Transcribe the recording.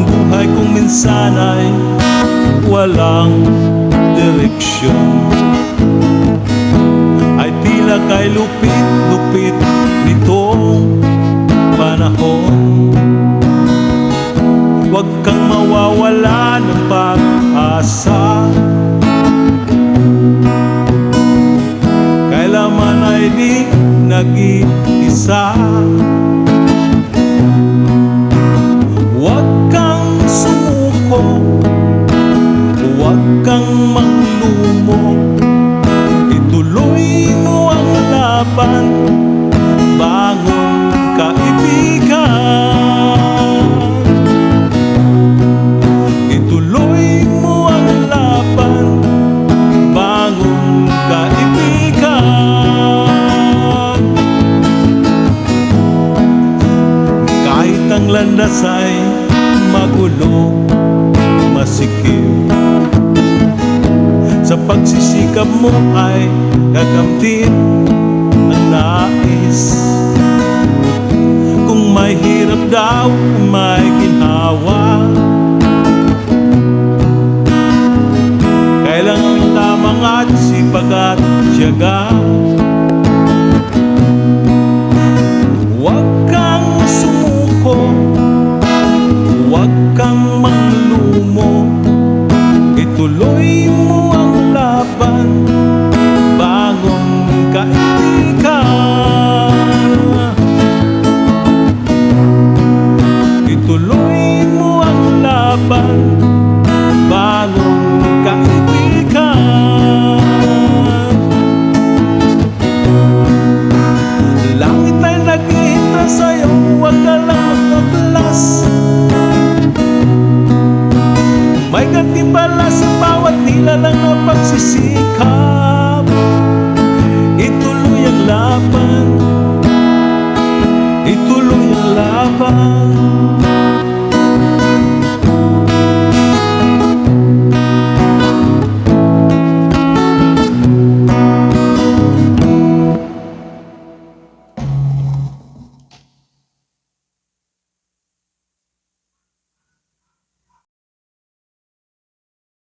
Ang buhay kong minsan ay walang direksyon, ay tila kay lupit-lupit nitong panahon. Huwag kang mawawala ng pag-asa, kailanman ay di nag-iisa. Huwag kang sumuko, huwag kang maglumo, ituloy mo ang laban, bangon kaibigan. Ituloy mo ang laban, bangon kaibigan. Kahit ang landas ay magulo, masikip, sa pagsisikap mo ay gagamtin ang nais. Kung may hirap daw, may ginhawa, kailangan lamang at sipag at tiyaga. Huwag kang sumuko, huwag kang maglumo, ituloy mo ang laban, bangon kaibigan. Ituloy mo ang laban, bangon kaibigan. Langit ay naghihintay sa'yo, huwag ka lang magpaplas. May gantimbala sa bawat nilalang na pagsisisi.